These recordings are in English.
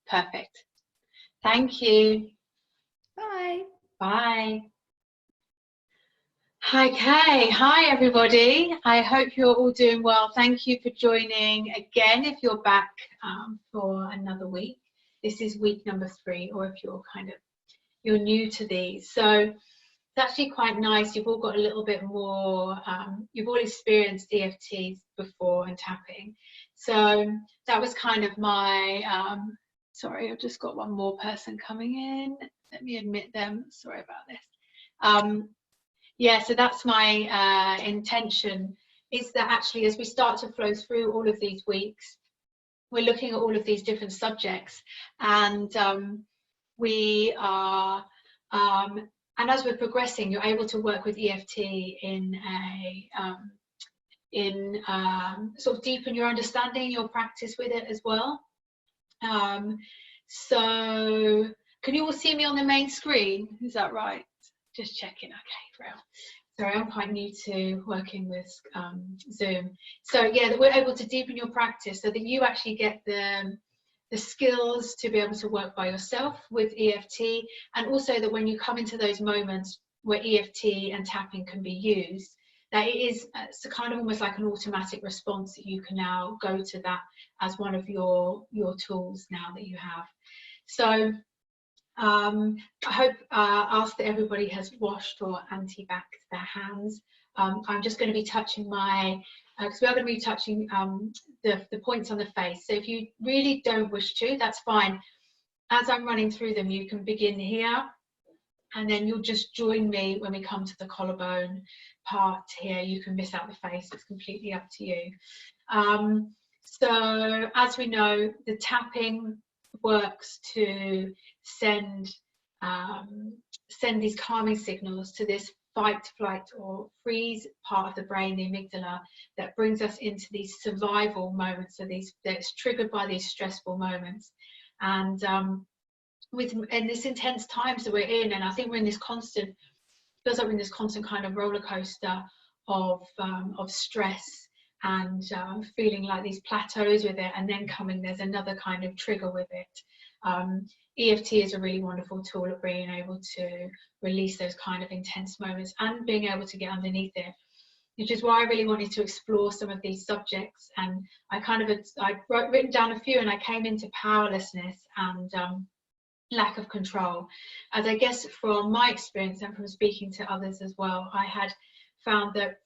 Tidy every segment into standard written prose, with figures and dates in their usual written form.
Perfect. Thank you. Bye. Bye. Okay, hi everybody. I hope you're all doing well. Thank you for joining again. If you're back for another week, this is week number 3, or if you're new to these. So it's actually quite nice. You've all got a little bit more, you've all experienced EFTs before and tapping. So that was kind of my, sorry, I've just got one more person coming in. Let me admit them. Sorry about this. Yeah, so that's my intention, is that actually as we start to flow through all of these weeks, we're looking at all of these different subjects, and we are, and as we're progressing, you're able to work with EFT in sort of deepen your understanding, your practice with it as well. So can you all see me on the main screen? Is that right? Just checking. Okay, real. Sorry, I'm quite new to working with Zoom. So yeah, that we're able to deepen your practice so that you actually get the skills to be able to work by yourself with EFT, and also that when you come into those moments where EFT and tapping can be used, that it is it's kind of almost like an automatic response that you can now go to that as one of your tools now that you have. So I hope after everybody has washed or anti-vaxxed their hands, I'm just going to be touching my, because we are going to be touching the points on the face. So if you really don't wish to, that's fine. As I'm running through them, you can begin here, and then you'll just join me when we come to the collarbone part here. You can miss out the face, it's completely up to you. So as we know, the tapping works to send these calming signals to this fight, flight or freeze part of the brain, the amygdala, that brings us into these survival moments. So that's triggered by these stressful moments, and in this intense times that we're in, and I think we're in this constant, feels like we're in this constant kind of roller coaster of stress, and feeling like these plateaus with it, and then there's another kind of trigger with it. EFT is a really wonderful tool at being able to release those kind of intense moments and being able to get underneath it, which is why I really wanted to explore some of these subjects. And I'd written down a few, and I came into powerlessness and lack of control, as I guess from my experience and from speaking to others as well, I had found that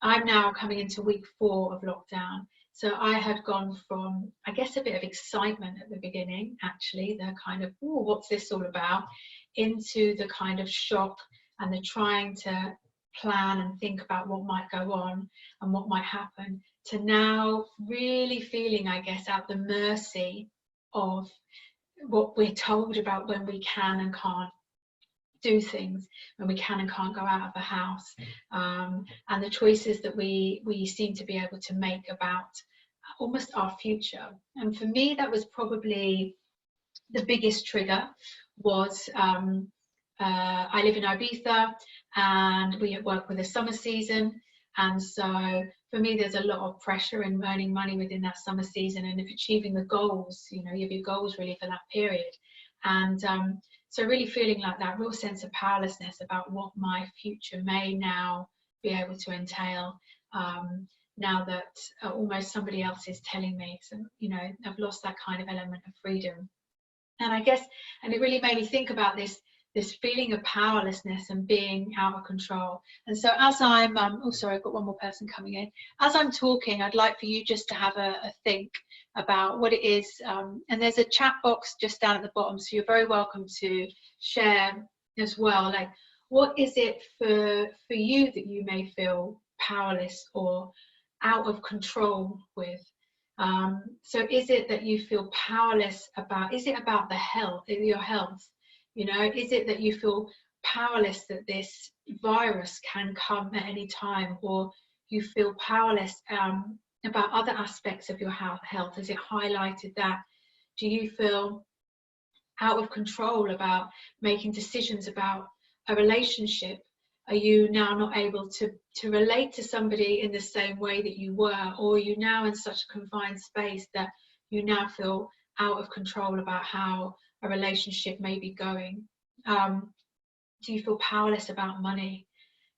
I'm now coming into week 4 of lockdown. So I had gone from, I guess, a bit of excitement at the beginning, actually, the kind of, ooh, what's this all about, into the kind of shock and the trying to plan and think about what might go on and what might happen, to now really feeling, I guess, at the mercy of what we're told about when we can and can't do things, when we can and can't go out of the house, and the choices that we seem to be able to make about almost our future. And for me, that was probably the biggest trigger. Was I live in Ibiza, and we work with a summer season, and so for me there's a lot of pressure in earning money within that summer season, and if achieving the goals, you know, you have your goals really for that period. And so really feeling like that real sense of powerlessness about what my future may now be able to entail, now that almost somebody else is telling me. So, you know, I've lost that kind of element of freedom. And I guess, and it really made me think about this feeling of powerlessness and being out of control. And so as I'm, oh sorry, I've got one more person coming in. As I'm talking, I'd like for you just to have a think about what it is. And there's a chat box just down at the bottom, so you're very welcome to share as well. Like, what is it for you that you may feel powerless or out of control with? So is it that you feel powerless about, is it about the health, your health? You know, is it that you feel powerless that this virus can come at any time, or you feel powerless about other aspects of your health? Has it highlighted that? Do you feel out of control about making decisions about a relationship? Are you now not able to relate to somebody in the same way that you were, or are you now in such a confined space that you now feel out of control about how a relationship may be going? Do you feel powerless about money?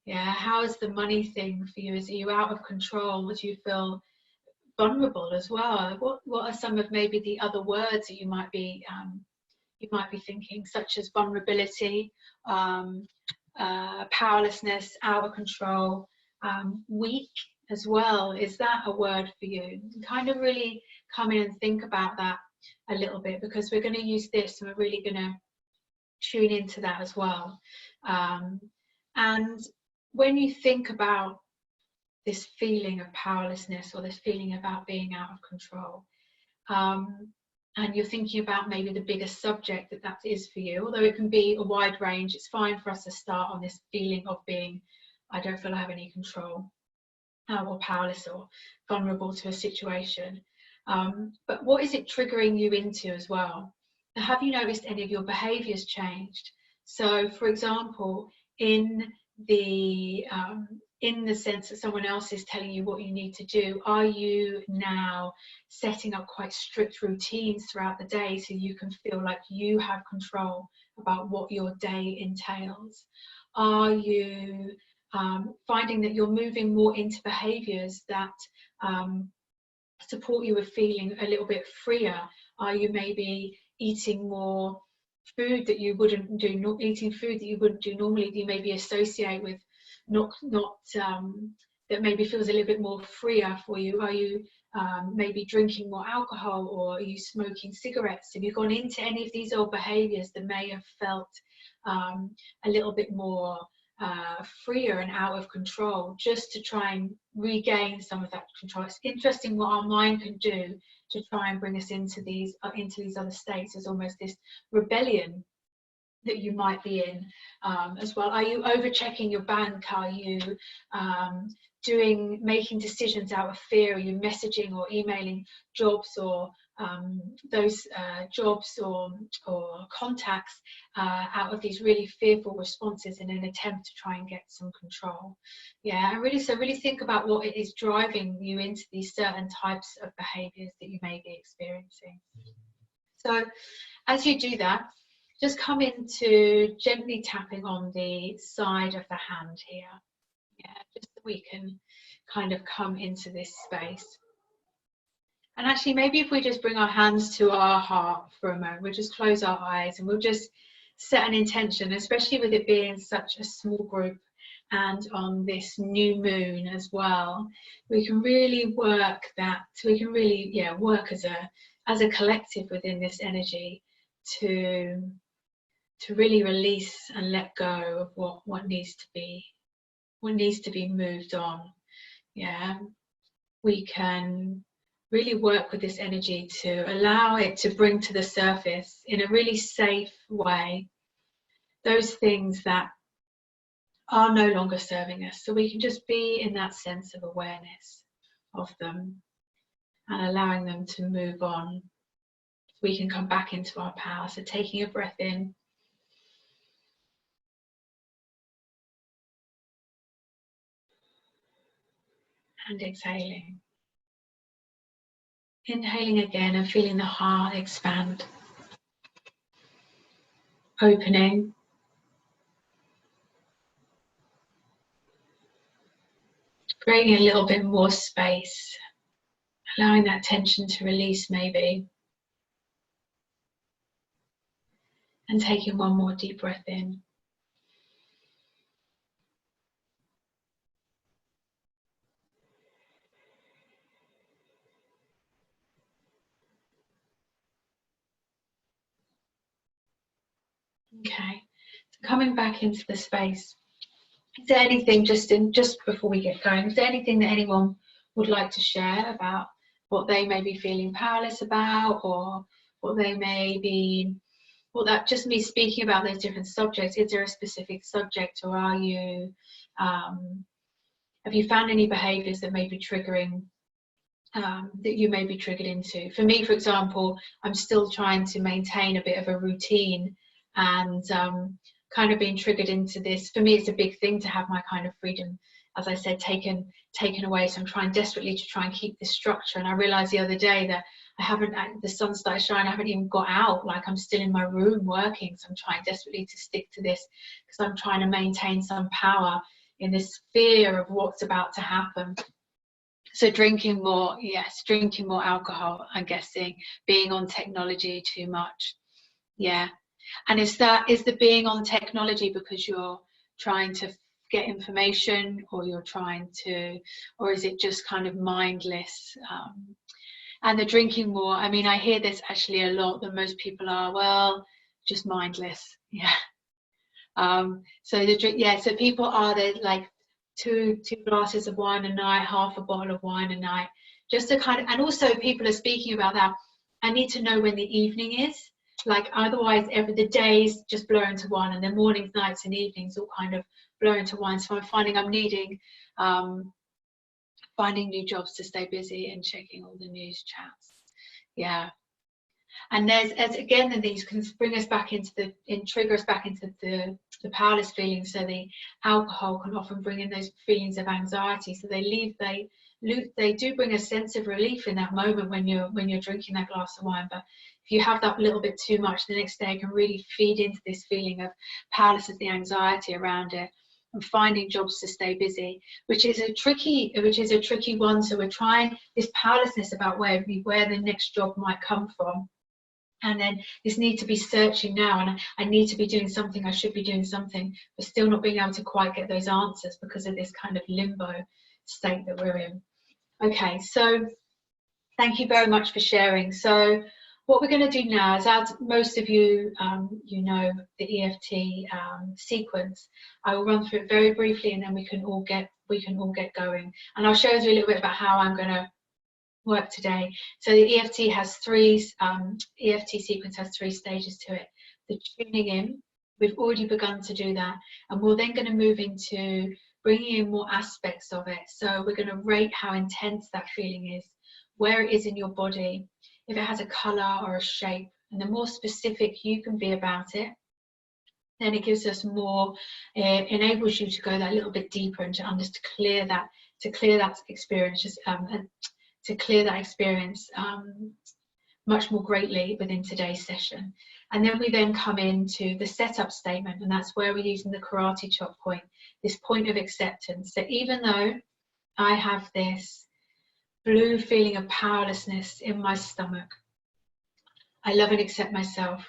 Yeah, how is the money thing for you? Are you out of control? Do you feel vulnerable as well? What are some of maybe the other words that you might be thinking, such as vulnerability, powerlessness, out of control, weak as well? Is that a word for you? Kind of really come in and think about that a little bit, because we're going to use this and we're really going to tune into that as well. And when you think about this feeling of powerlessness, or this feeling about being out of control, and you're thinking about maybe the biggest subject that is for you, although it can be a wide range, it's fine for us to start on this feeling of being, I don't feel I have any control, or powerless or vulnerable to a situation. But what is it triggering you into as well? Now, have you noticed any of your behaviours changed? So, for example, in the sense that someone else is telling you what you need to do, are you now setting up quite strict routines throughout the day so you can feel like you have control about what your day entails? Are you finding that you're moving more into behaviours that support you with feeling a little bit freer? Are you maybe eating more food that you wouldn't do, not eating food that you wouldn't do normally, that you maybe associate with not that maybe feels a little bit more freer for you? Are you maybe drinking more alcohol, or are you smoking cigarettes? Have you gone into any of these old behaviours that may have felt a little bit more freer and out of control, just to try and regain some of that control? It's interesting what our mind can do to try and bring us into these other states. There's almost this rebellion that you might be in as well. Are you over checking your bank? Are you making decisions out of fear? Are you messaging or emailing jobs, or those jobs or contacts out of these really fearful responses in an attempt to try and get some control? Yeah, and really think about what it is driving you into these certain types of behaviours that you may be experiencing. So as you do that, just come into gently tapping on the side of the hand here. Yeah, just so we can kind of come into this space. And actually, maybe if we just bring our hands to our heart for a moment, we'll just close our eyes and we'll just set an intention, especially with it being such a small group and on this new moon as well. We can really work that, we can really, yeah, work as a collective within this energy to really release and let go of what needs to be moved on. Yeah, we can really work with this energy to allow it to bring to the surface in a really safe way those things that are no longer serving us, so we can just be in that sense of awareness of them and allowing them to move on. We can come back into our power. So taking a breath in, and exhaling. Inhaling again and feeling the heart expand, opening, creating a little bit more space, allowing that tension to release maybe, and taking one more deep breath in. Okay, so coming back into the space, is there anything, just before we get going, is there anything that anyone would like to share about what they may be feeling powerless about, or what they may be, well, that just me speaking about those different subjects, is there a specific subject, or are you, have you found any behaviours that may be triggering, that you may be triggered into? For me, for example, I'm still trying to maintain a bit of a routine, and kind of being triggered into this. For me, it's a big thing to have my kind of freedom, as I said, taken away. So I'm trying desperately to try and keep this structure. And I realized the other day that the sun started shining, I haven't even got out, like I'm still in my room working. So I'm trying desperately to stick to this because I'm trying to maintain some power in this fear of what's about to happen. So drinking more, yes, drinking more alcohol, I'm guessing, being on technology too much. Yeah. And is the being on technology because you're trying to get information, or you're trying to, or is it just kind of mindless? And the drinking more, I mean, I hear this actually a lot, that most people are, well, just mindless. Yeah. So the drink, yeah, so people are there like two glasses of wine a night, half a bottle of wine a night, just to kind of, and also people are speaking about that. I need to know when the evening is, like otherwise the days just blur into one, and the mornings, nights and evenings all kind of blur into one. So I'm finding I'm needing finding new jobs to stay busy and checking all the news chats. Yeah. And there's, as again, then these can bring us back into trigger us back into the powerless feelings. So the alcohol can often bring in those feelings of anxiety. So they do bring a sense of relief in that moment when you're drinking that glass of wine. But if you have that little bit too much, the next day it can really feed into this feeling of powerlessness, the anxiety around it, and finding jobs to stay busy, which is a tricky one. So we're trying this powerlessness about where the next job might come from. And then this need to be searching now, and I need to be doing something, I should be doing something, but still not being able to quite get those answers because of this kind of limbo state that we're in. Okay, so thank you very much for sharing. So what we're going to do now is, as most of you, you know the EFT sequence, I will run through it very briefly, and then we can all get going. And I'll show you a little bit about how I'm going to work today. So the EFT has EFT sequence has 3 stages to it. The tuning in, we've already begun to do that, and we're then going to move into bringing in more aspects of it. So we're going to rate how intense that feeling is, where it is in your body, if it has a color or a shape, and the more specific you can be about it, then it gives us more, enables you to go that little bit deeper and to clear that experience, to clear that experience much more greatly within today's session. And then we then come into the setup statement, and that's where we're using the karate chop point, this point of acceptance. So even though I have this blue feeling of powerlessness in my stomach, I love and accept myself,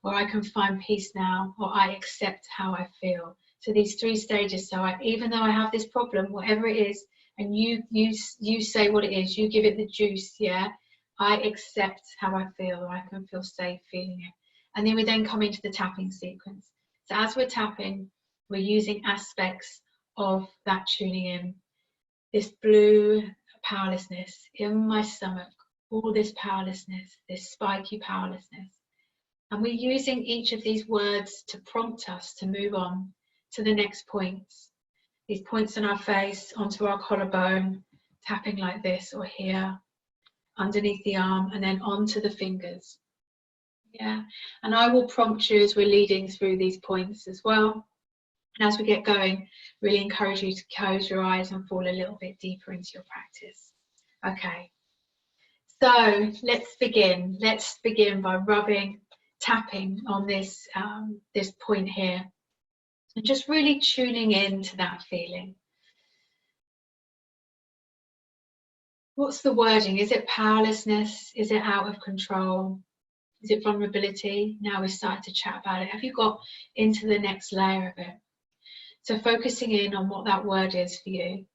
or I can find peace now, or I accept how I feel. So these 3 stages. So even though I have this problem, whatever it is, and you say what it is, you give it the juice, yeah, I accept how I feel, or I can feel safe feeling it. And then we then come into the tapping sequence. So as we're tapping, we're using aspects of that tuning in, this blue powerlessness in my stomach, all this powerlessness, this spiky powerlessness. And we're using each of these words to prompt us to move on to the next points. These points on our face, onto our collarbone, tapping like this, or here, underneath the arm, and then onto the fingers. Yeah, and I will prompt you as we're leading through these points as well. And as we get going, really encourage you to close your eyes and fall a little bit deeper into your practice. Okay, so let's begin. Let's begin by tapping on this, this point here. And just really tuning in to that feeling. What's the wording? Is it powerlessness? Is it out of control? Is it vulnerability? Now we've started to chat about it. Have you got into the next layer of it? So focusing in on what that word is for you.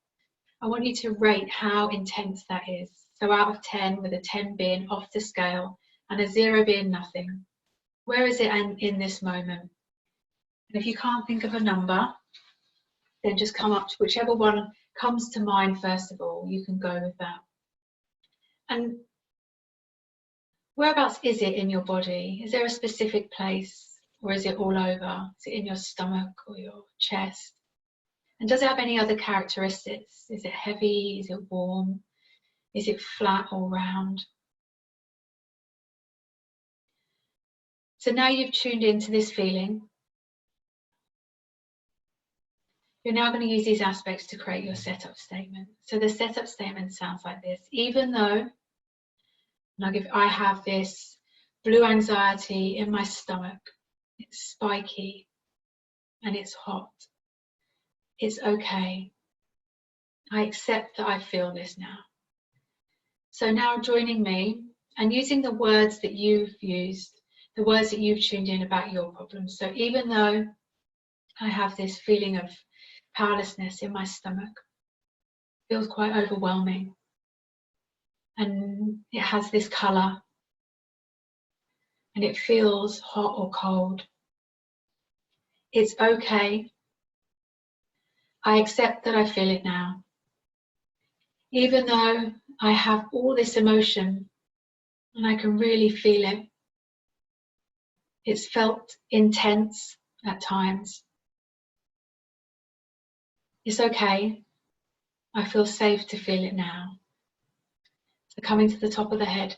I want you to rate how intense that is. So out of 10, with a 10 being off the scale and a 0 being nothing. Where is it in this moment? And if you can't think of a number, then just come up to whichever one comes to mind first of all. You can go with that. And whereabouts is it in your body? Is there a specific place, or is it all over? Is it in your stomach or your chest? And does it have any other characteristics? Is it heavy? Is it warm? Is it flat or round? So now you've tuned into this feeling. You're now going to use these aspects to create your setup statement. So the setup statement sounds like this. Even though And I have this blue anxiety in my stomach. It's spiky and it's hot. It's okay. I accept that I feel this now. So now joining me and using the words that you've used, the words that you've tuned in about your problems. So even though I have this feeling of powerlessness in my stomach, it feels quite overwhelming. And it has this colour. And it feels hot or cold. It's okay. I accept that I feel it now. Even though I have all this emotion and I can really feel it. It's felt intense at times. It's okay. I feel safe to feel it now. So coming to the top of the head,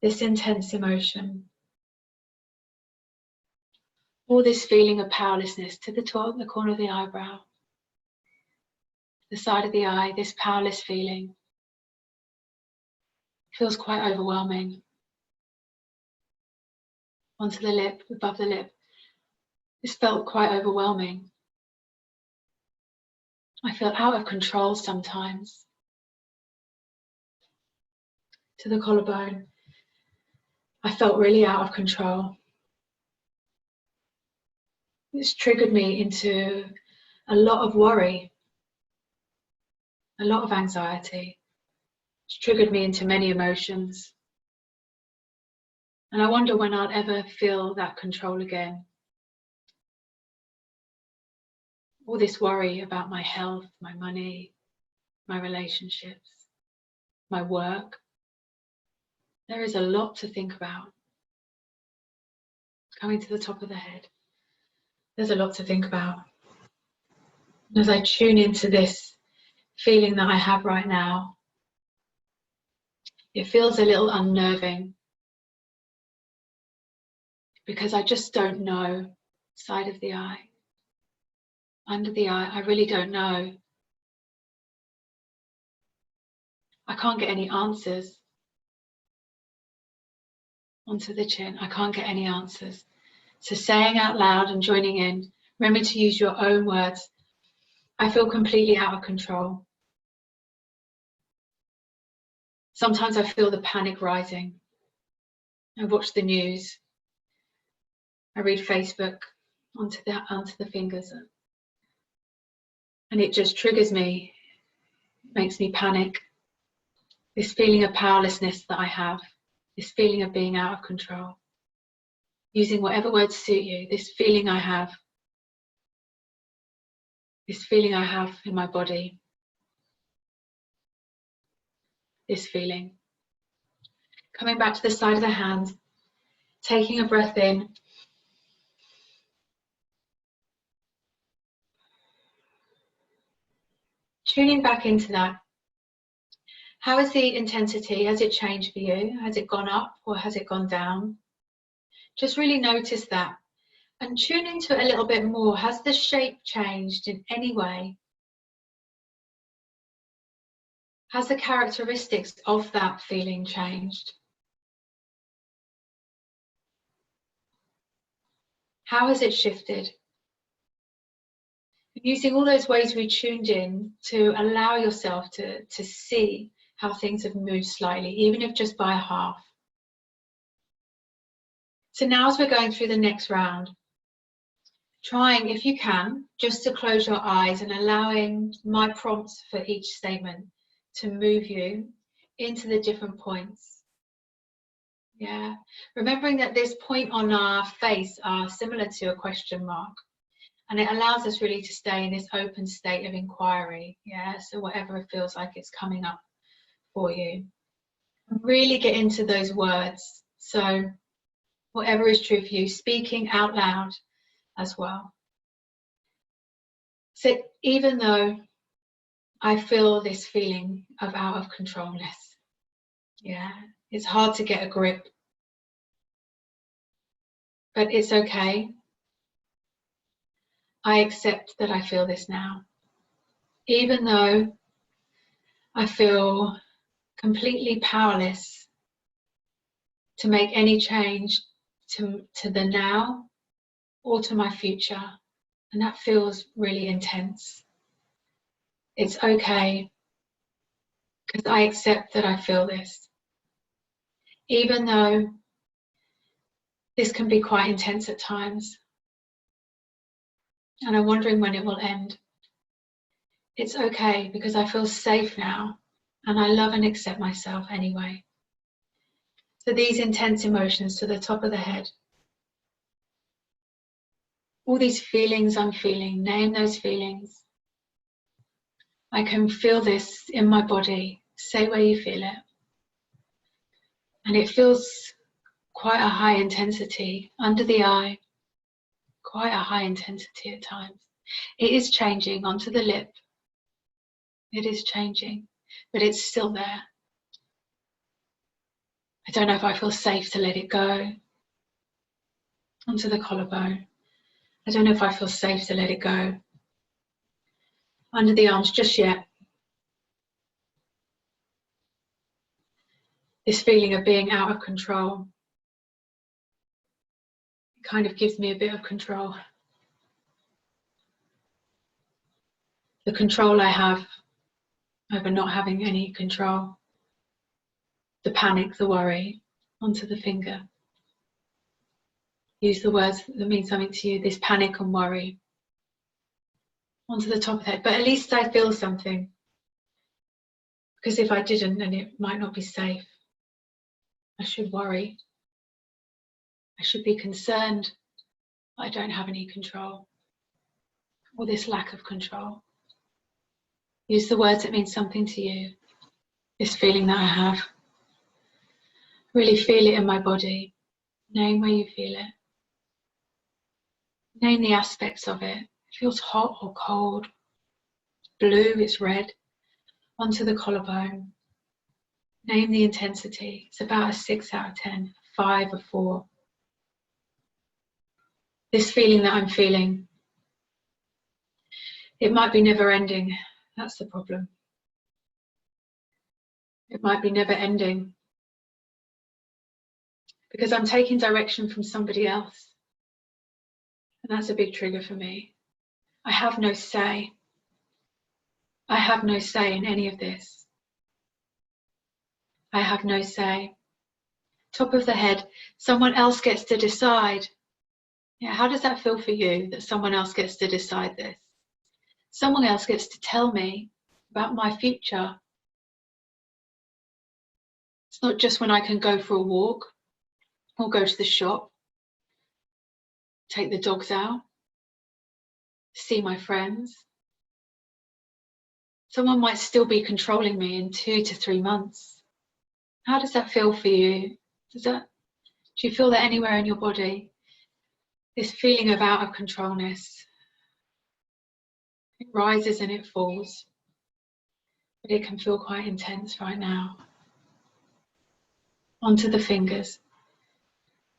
this intense emotion. All this feeling of powerlessness to the top, the corner of the eyebrow, the side of the eye, this powerless feeling. Feels quite overwhelming. Onto the lip, above the lip. This felt quite overwhelming. I feel out of control sometimes. To the collarbone. I felt really out of control. This triggered me into a lot of worry, a lot of anxiety. It's triggered me into many emotions. And I wonder when I'll ever feel that control again. All this worry about my health, my money, my relationships, my work. There is a lot to think about. Coming to the top of the head. There's a lot to think about. And as I tune into this feeling that I have right now, it feels a little unnerving because I just don't know. Side of the eye, under the eye, I really don't know. I can't get any answers. Onto the chin, I can't get any answers. So saying out loud and joining in, remember to use your own words. I feel completely out of control. Sometimes I feel the panic rising. I watch the news. I read Facebook onto the fingers. And it just triggers me, makes me panic. This feeling of powerlessness that I have, this feeling of being out of control. Using whatever words suit you, this feeling I have in my body. This feeling. Coming back to the side of the hand, taking a breath in. Tuning back into that. How is the intensity? Has it changed for you? Has it gone up or has it gone down? Just really notice that. And tune into it a little bit more. Has the shape changed in any way? Has the characteristics of that feeling changed? How has it shifted? Using all those ways we tuned in to allow yourself to see how things have moved slightly, even if just by a half. So now as we're going through the next round, trying, if you can, just to close your eyes and allowing my prompts for each statement to move you into the different points. Yeah, remembering that this point on our face are similar to a question mark. And it allows us really to stay in this open state of inquiry. Yeah, so whatever it feels like it's coming up for you. Really get into those words. So whatever is true for you, speaking out loud as well. So even though I feel this feeling of out of controlness, yeah, it's hard to get a grip, but it's okay. I accept that I feel this now. Even though I feel completely powerless to make any change to the now or to my future. And that feels really intense. It's okay, because I accept that I feel this. Even though this can be quite intense at times, and I'm wondering when it will end. It's okay, because I feel safe now, and I love and accept myself anyway. So these intense emotions to the top of the head, all these feelings I'm feeling, name those feelings. I can feel this in my body. Say where you feel it. And it feels quite a high intensity under the eye, quite a high intensity at times. It is changing onto the lip. It is changing, but it's still there. I don't know if I feel safe to let it go onto the collarbone. I don't know if I feel safe to let it go under the arms just yet. This feeling of being out of control, it kind of gives me a bit of control. The control I have over not having any control. The panic, the worry, onto the finger. Use the words that mean something to you, this panic and worry. Onto the top of the head, but at least I feel something. Because if I didn't, then it might not be safe. I should worry. I should be concerned I don't have any control, or this lack of control. Use the words that mean something to you. This feeling that I have. Really feel it in my body. Name where you feel it. Name the aspects of it. It feels hot or cold. Blue, it's red. Onto the collarbone. Name the intensity. It's about a 6 out of 10, 5 or 4. This feeling that I'm feeling, it might be never ending. That's the problem. It might be never ending, because I'm taking direction from somebody else. And that's a big trigger for me. I have no say. I have no say in any of this. I have no say. Top of the head, someone else gets to decide. Yeah, how does that feel for you, that someone else gets to decide this? Someone else gets to tell me about my future. It's not just when I can go for a walk or go to the shop, take the dogs out, see my friends. Someone might still be controlling me in 2 to 3 months. How does that feel for you? Do you feel that anywhere in your body? This feeling of out of controlness. It rises and it falls, but it can feel quite intense right now. Onto the fingers.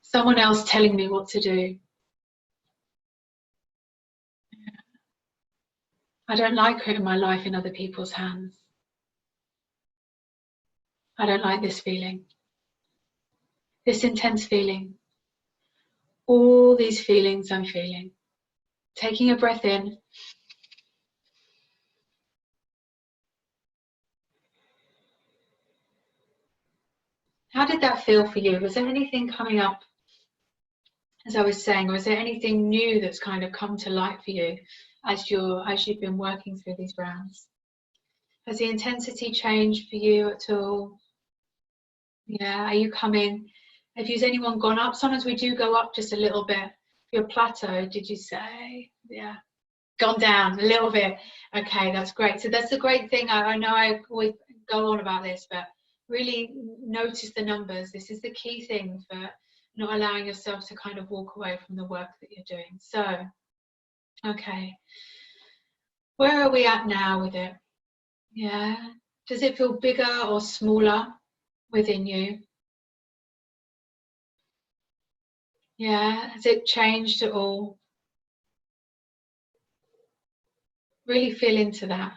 Someone else telling me what to do. I don't like putting my life in other people's hands. I don't like this feeling. This intense feeling. All these feelings I'm feeling. Taking a breath in. How did that feel for you? Was there anything coming up, as I was saying, or is there anything new that's kind of come to light for you as you've been working through these rounds? Has the intensity changed for you at all? Yeah, are you coming? Have anyone gone up? Sometimes we do go up just a little bit. Your plateau, did you say? Yeah, gone down a little bit. Okay, that's great. So that's a great thing. I know I always go on about this, but really notice the numbers. This is the key thing for not allowing yourself to kind of walk away from the work that you're doing. So, okay, where are we at now with it? Yeah, does it feel bigger or smaller within you? Yeah, has it changed at all? Really feel into that.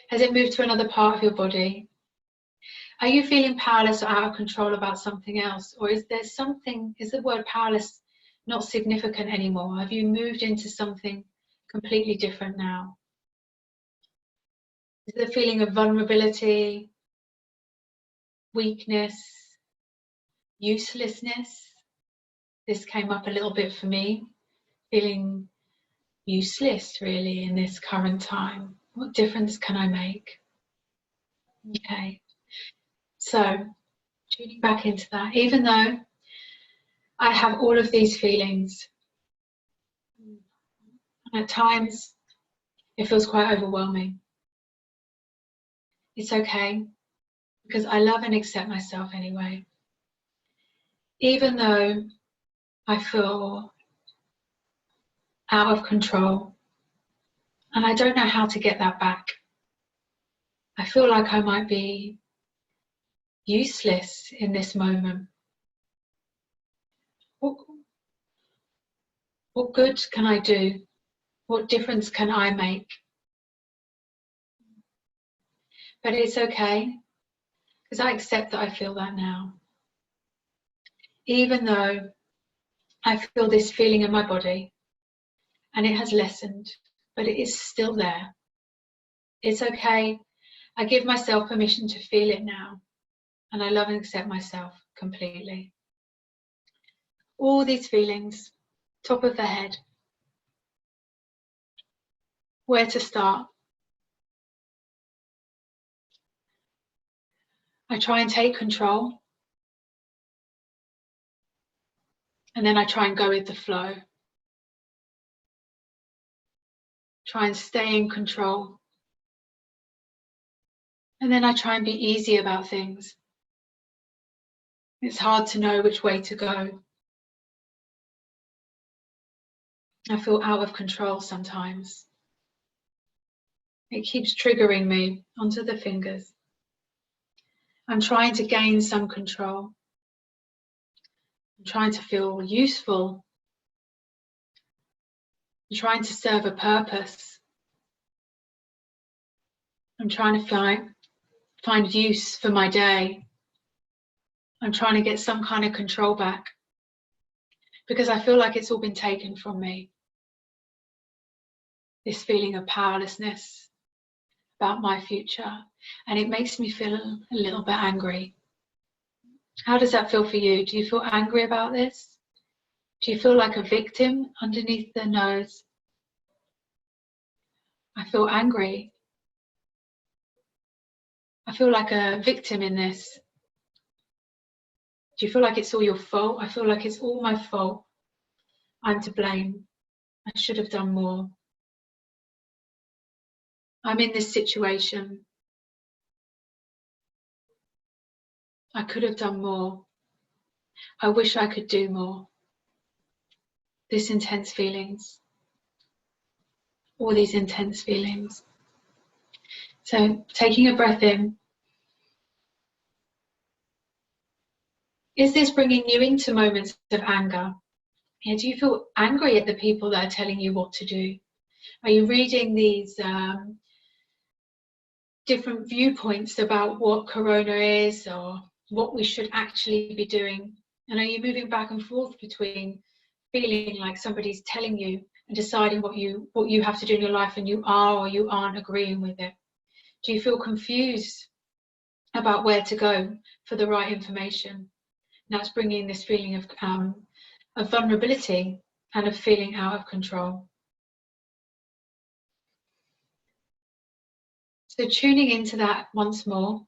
Has it moved to another part of your body? Are you feeling powerless or out of control about something else? Or is there something, is the word powerless not significant anymore? Have you moved into something completely different now? Is there a feeling of vulnerability, weakness, uselessness? This came up a little bit for me, feeling useless really in this current time. What difference can I make? Okay, so tuning back into that, even though I have all of these feelings, and at times it feels quite overwhelming. It's okay, because I love and accept myself anyway. Even though I feel out of control and I don't know how to get that back. I feel like I might be useless in this moment. What good can I do? What difference can I make? But it's okay, because I accept that I feel that now. Even though I feel this feeling in my body and it has lessened, but it is still there. It's okay. I give myself permission to feel it now, and I love and accept myself completely. All these feelings, top of the head. Where to start? I try and take control, and then I try and go with the flow. Try and stay in control. And then I try and be easy about things. It's hard to know which way to go. I feel out of control sometimes. It keeps triggering me onto the fingers. I'm trying to gain some control. I'm trying to feel useful. I'm trying to serve a purpose. I'm trying to find use for my day. I'm trying to get some kind of control back, because I feel like it's all been taken from me. This feeling of powerlessness about my future, and it makes me feel a little bit angry. How does that feel for you? Do you feel angry about this? Do you feel like a victim underneath the nose? I feel angry. I feel like a victim in this. Do you feel like it's all your fault? I feel like it's all my fault. I'm to blame. I should have done more. I'm in this situation. I could have done more. I wish I could do more. This intense feelings. All these intense feelings. So taking a breath in. Is this bringing you into moments of anger? Yeah, do you feel angry at the people that are telling you what to do? Are you reading these different viewpoints about what Corona is or what we should actually be doing? And are you moving back and forth between feeling like somebody's telling you and deciding what you have to do in your life, and you are or you aren't agreeing with it? Do you feel confused about where to go for the right information? And that's bringing this feeling of vulnerability and of feeling out of control. So tuning into that once more.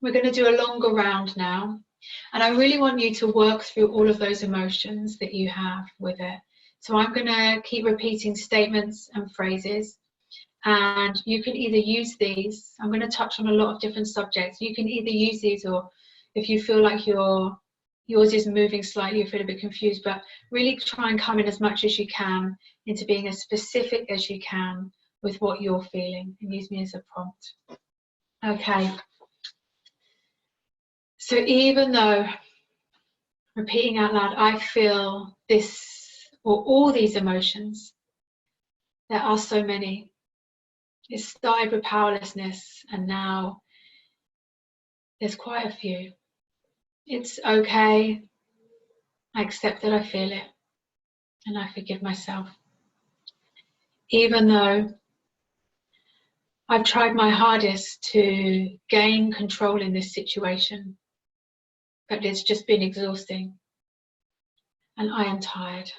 We're going to do a longer round now, and I really want you to work through all of those emotions that you have with it. So I'm going to keep repeating statements and phrases, and you can either use these. I'm going to touch on a lot of different subjects. You can either use these, or if you feel like yours is moving slightly, you feel a bit confused, but really try and come in as much as you can into being as specific as you can with what you're feeling, and use me as a prompt. Okay. So even though, repeating out loud, I feel this or all these emotions, there are so many. It started with powerlessness, and now There's quite a few. It's okay. I accept that I feel it, and I forgive myself. Even though I've tried my hardest to gain control in this situation, but it's just been exhausting. And I am tired.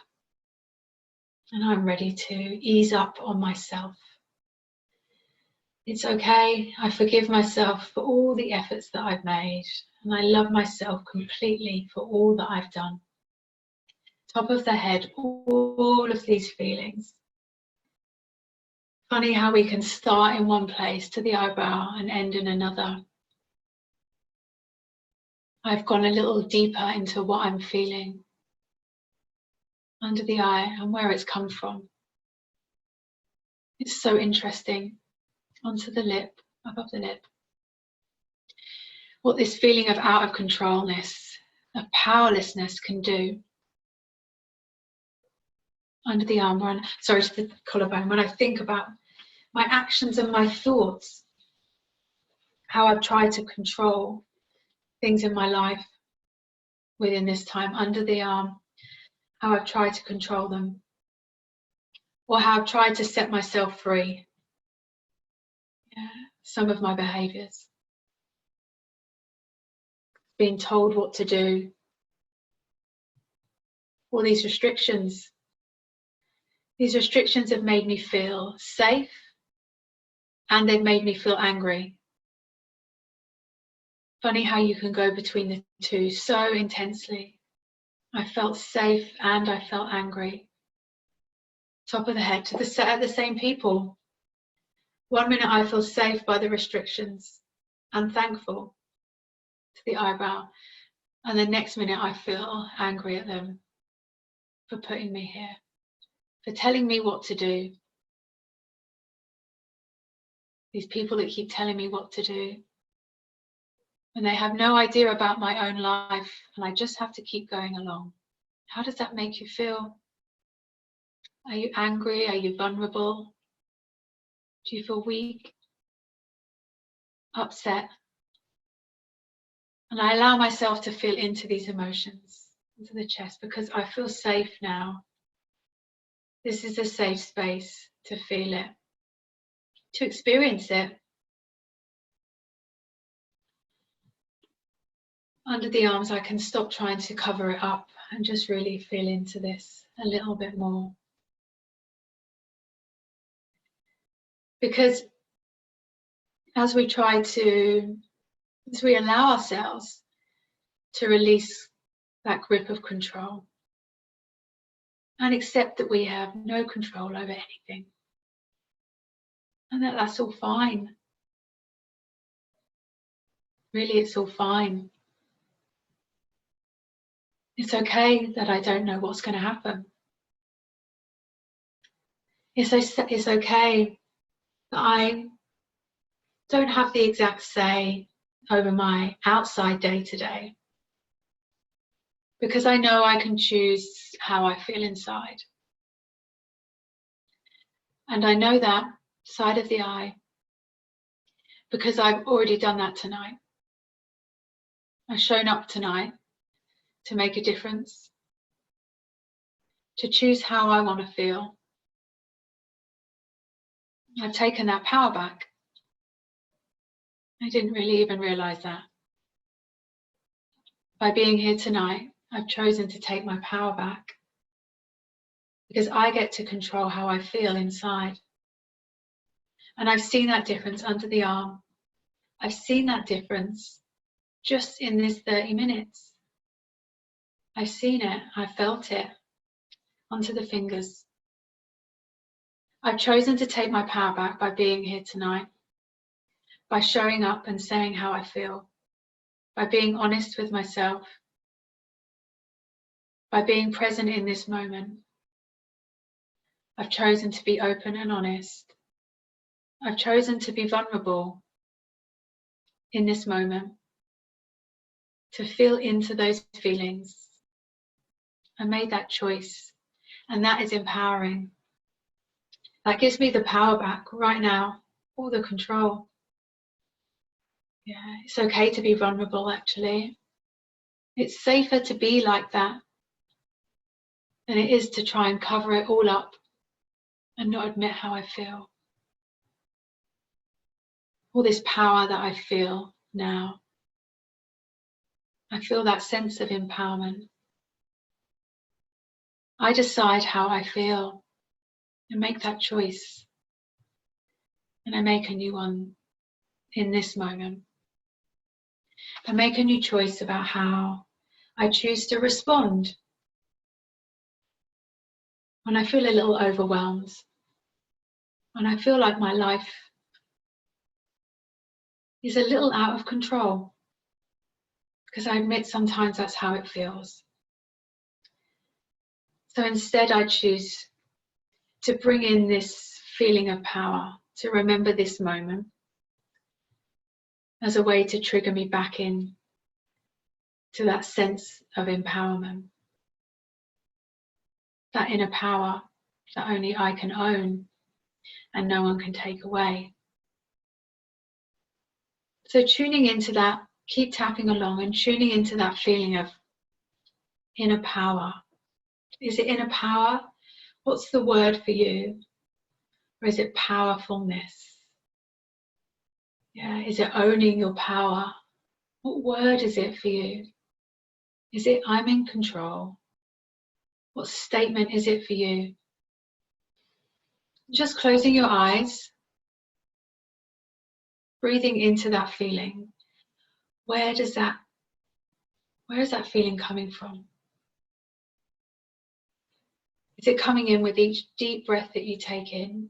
And I'm ready to ease up on myself. It's okay. I forgive myself for all the efforts that I've made. And I love myself completely for all that I've done. Top of the head, all of these feelings. Funny how we can start in one place to the eyebrow and end in another. I've gone a little deeper into what I'm feeling under the eye and where it's come from. It's so interesting. Onto the lip, above the lip. What this feeling of out of controlness, of powerlessness can do. Under the arm, sorry, to the collarbone, when I think about my actions and my thoughts, how I've tried to control things in my life within this time, under the arm, how I've tried to control them, or how I've tried to set myself free. Yeah, some of my behaviours. Being told what to do. All these restrictions. These restrictions have made me feel safe, and they've made me feel angry. Funny how you can go between the two so intensely. I felt safe and I felt angry. Top of the head to the same people. 1 minute I feel safe by the restrictions and thankful to the eyebrow, and the next minute I feel angry at them for putting me here, for telling me what to do. These people that keep telling me what to do, and they have no idea about my own life, and I just have to keep going along. How does that make you feel? Are you angry? Are you vulnerable? Do you feel weak? Upset? And I allow myself to feel into these emotions, into the chest, because I feel safe now. This is a safe space to feel it, to experience it. Under the arms, I can stop trying to cover it up and just really feel into this a little bit more. Because as we allow ourselves to release that grip of control and accept that we have no control over anything, and that's all fine. Really, it's all fine. It's okay that I don't know what's going to happen. It's okay that I don't have the exact say over my outside day-to-day, because I know I can choose how I feel inside. And I know that side of the eye because I've already done that tonight. I've shown up tonight to make a difference, to choose how I want to feel. I've taken that power back. I didn't really even realize that. By being here tonight, I've chosen to take my power back, because I get to control how I feel inside. And I've seen that difference under the arm. I've seen that difference just in this 30 minutes. I've seen it, I felt it onto the fingers. I've chosen to take my power back by being here tonight, by showing up and saying how I feel, by being honest with myself, by being present in this moment. I've chosen to be open and honest. I've chosen to be vulnerable in this moment, to feel into those feelings. I made that choice, and that is empowering. That gives me the power back right now, all the control. Yeah, it's okay to be vulnerable, actually. It's safer to be like that than it is to try and cover it all up and not admit how I feel. All this power that I feel now. I feel that sense of empowerment. I decide how I feel and make that choice. And I make a new one in this moment. I make a new choice about how I choose to respond when I feel a little overwhelmed, when I feel like my life is a little out of control, because I admit sometimes that's how it feels. So instead I choose to bring in this feeling of power, to remember this moment as a way to trigger me back in to that sense of empowerment, that inner power that only I can own and no one can take away. So tuning into that, keep tapping along and tuning into that feeling of inner power. Is it inner power? What's the word for you? Or is it powerfulness? Yeah, is it owning your power? What word is it for you? Is it I'm in control? What statement is it for you? Just closing your eyes, breathing into that feeling. Where is that feeling coming from? Is it coming in with each deep breath that you take in?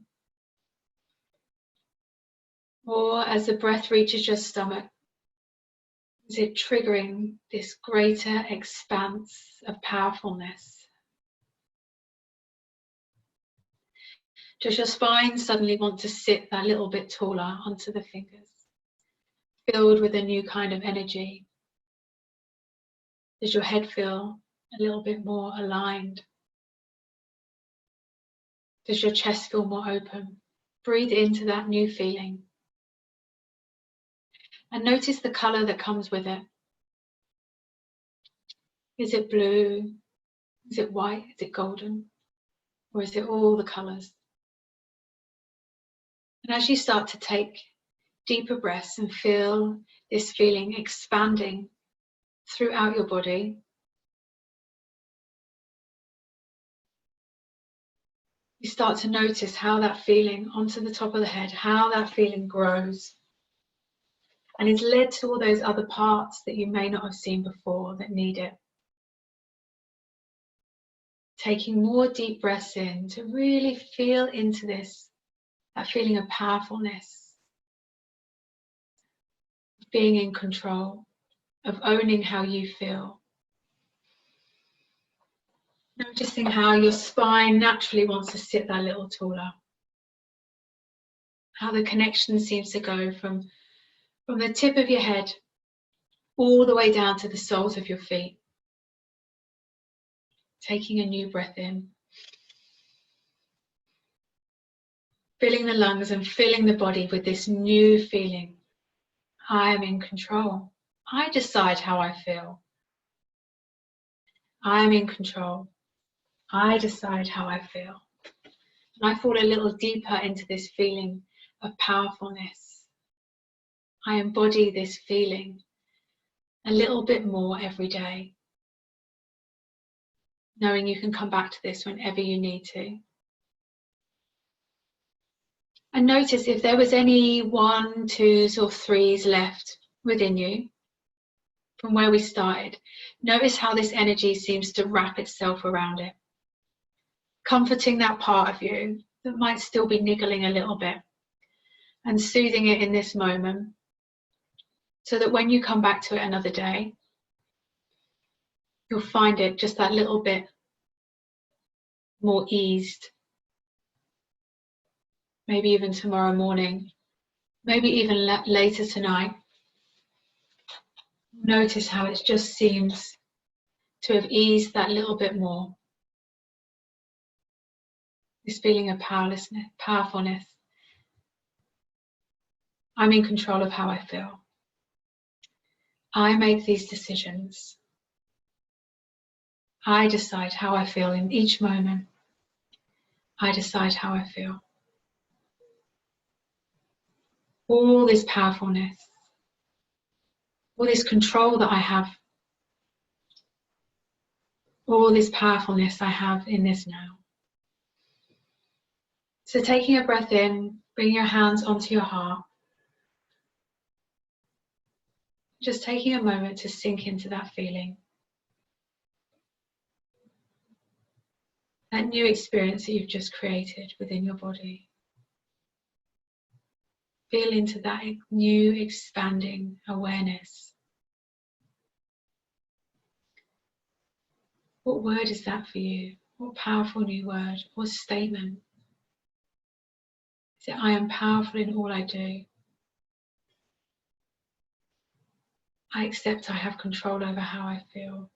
Or as the breath reaches your stomach, is it triggering this greater expanse of powerfulness? Does your spine suddenly want to sit that little bit taller onto the fingers, filled with a new kind of energy? Does your head feel a little bit more aligned? Does your chest feel more open? Breathe into that new feeling. And notice the color that comes with it. Is it blue? Is it white? Is it golden? Or is it all the colors? And as you start to take deeper breaths and feel this feeling expanding throughout your body, you start to notice how that feeling onto the top of the head, how that feeling grows and is led to all those other parts that you may not have seen before that need it. Taking more deep breaths in to really feel into this, that feeling of powerfulness, being in control, of owning how you feel. Noticing how your spine naturally wants to sit that little taller. How the connection seems to go from the tip of your head all the way down to the soles of your feet. Taking a new breath in. Filling the lungs and filling the body with this new feeling. I am in control. I decide how I feel. I am in control. I decide how I feel. And I fall a little deeper into this feeling of powerfulness. I embody this feeling a little bit more every day, knowing you can come back to this whenever you need to. And notice if there was any 1s, 2s or 3s left within you from where we started. Notice how this energy seems to wrap itself around it, comforting that part of you that might still be niggling a little bit and soothing it in this moment, so that when you come back to it another day, you'll find it just that little bit more eased. Maybe even tomorrow morning, maybe even later tonight. Notice how it just seems to have eased that little bit more. This feeling of powerfulness. I'm in control of how I feel. I make these decisions. I decide how I feel in each moment. I decide how I feel. All this powerfulness, all this control that I have, all this powerfulness I have in this now. So taking a breath in, bring your hands onto your heart. Just taking a moment to sink into that feeling. That new experience that you've just created within your body. Feel into that new expanding awareness. What word is that for you? What powerful new word or statement? Is it, I am powerful in all I do. I accept I have control over how I feel.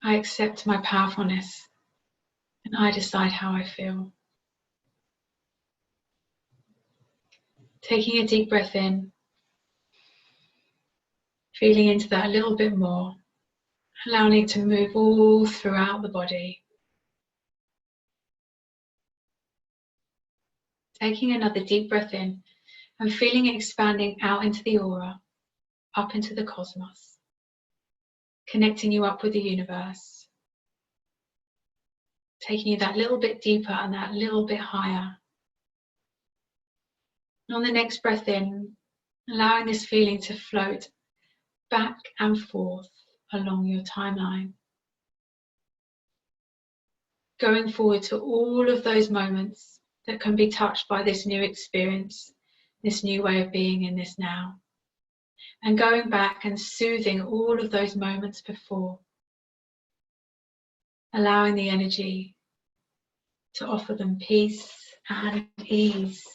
I accept my powerfulness and I decide how I feel. Taking a deep breath in, feeling into that a little bit more, allowing it to move all throughout the body. Taking another deep breath in and feeling it expanding out into the aura, up into the cosmos, connecting you up with the universe, taking you that little bit deeper and that little bit higher. And on the next breath in, allowing this feeling to float back and forth along your timeline. Going forward to all of those moments that can be touched by this new experience, this new way of being in this now. And going back and soothing all of those moments before. Allowing the energy to offer them peace and ease.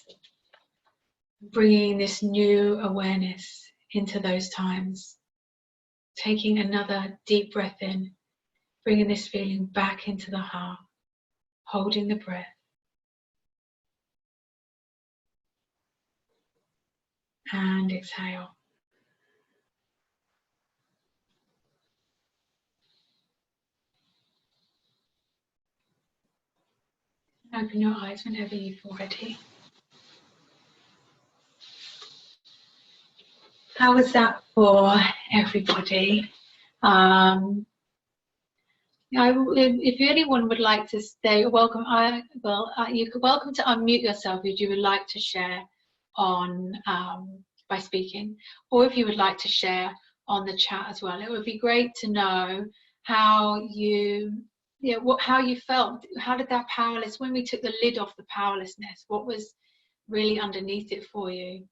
Bringing this new awareness into those times. Taking another deep breath in, bringing this feeling back into the heart, holding the breath. And exhale. Open your eyes whenever you feel ready. How was that for everybody? If anyone would like to stay, welcome. You're welcome to unmute yourself if you would like to share on by speaking, or if you would like to share on the chat as well. It would be great to know how you felt. How did that powerless, when we took the lid off the powerlessness, what was really underneath it for you?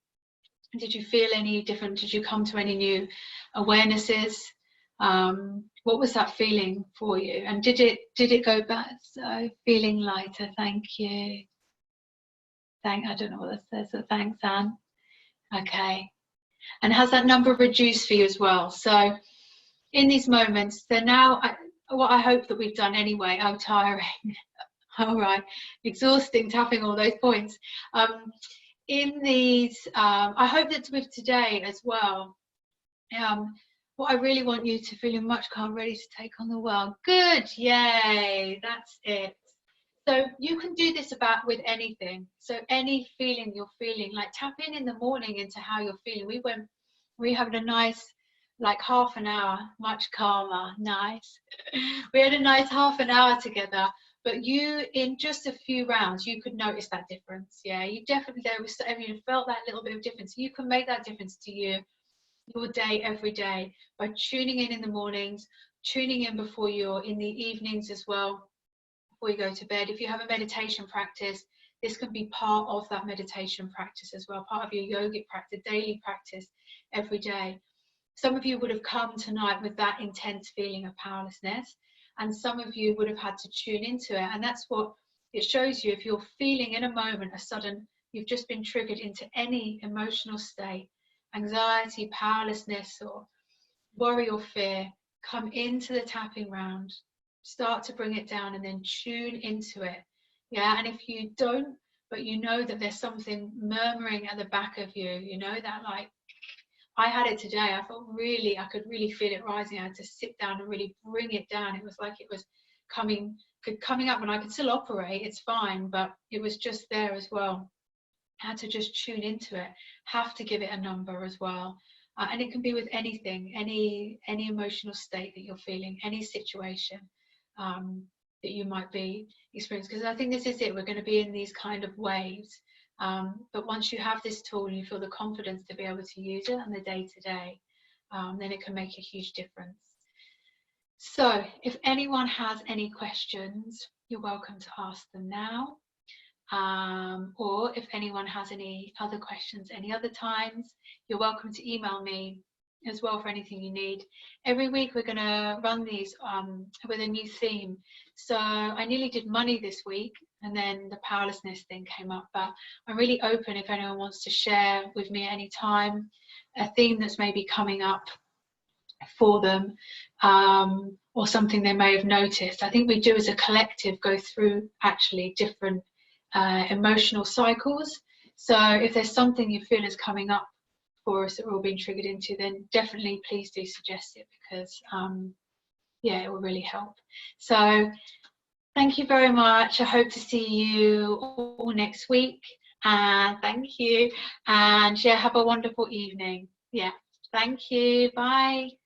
Did you feel any different? Did you come to any new awarenesses? What was that feeling for you? And did it go back? So feeling lighter. Thank you. I don't know what that says. So thanks, Anne. Okay. And has that number reduced for you as well? So in these moments, they're now what I hope that we've done anyway. Oh, tiring. All right. Exhausting, tapping all those points. In these, I hope that with today as well, what I really want you to feel much calm, ready to take on the world. Good, yay, that's it. So you can do this with anything. So any feeling you're feeling, like tap in the morning into how you're feeling. We had a nice, like half an hour, much calmer, nice. We had a nice half an hour together. But you, in just a few rounds, you could notice that difference. Yeah, you definitely, you felt that little bit of difference. You can make that difference to your day every day by tuning in the mornings, tuning in before you're in the evenings as well, before you go to bed. If you have a meditation practice, this can be part of that meditation practice as well, part of your yogic practice, daily practice every day. Some of you would have come tonight with that intense feeling of powerlessness, and some of you would have had to tune into it. And that's what it shows you. If you're feeling in a moment, you've just been triggered into any emotional state, anxiety, powerlessness, or worry or fear, come into the tapping round, start to bring it down and then tune into it Yeah, and if you don't, but you know that there's something murmuring at the back of you, you know, that like, I had it today. I felt really, I could really feel it rising. I had to sit down and really bring it down. It was like it was coming up, and I could still operate. It's fine, but it was just there as well. I had to just tune into it. Have to give it a number as well, and it can be with anything, any emotional state that you're feeling, any situation that you might be experiencing. Because I think this is it. We're going to be in these kind of waves. But once you have this tool and you feel the confidence to be able to use it on the day-to-day, then it can make a huge difference. So if anyone has any questions, you're welcome to ask them now. Or if anyone has any other questions any other times, you're welcome to email me as well for anything you need. Every week we're going to run these with a new theme. So I nearly did money this week, and then the powerlessness thing came up, but I'm really open if anyone wants to share with me at any time a theme that's maybe coming up for them, or something they may have noticed. I think we do as a collective go through actually different emotional cycles. So if there's something you feel is coming up for us that we're all being triggered into, then definitely please do suggest it, because yeah, it will really help. So thank you very much. I hope to see you all next week, and thank you, and yeah, have a wonderful evening. Yeah, thank you. Bye.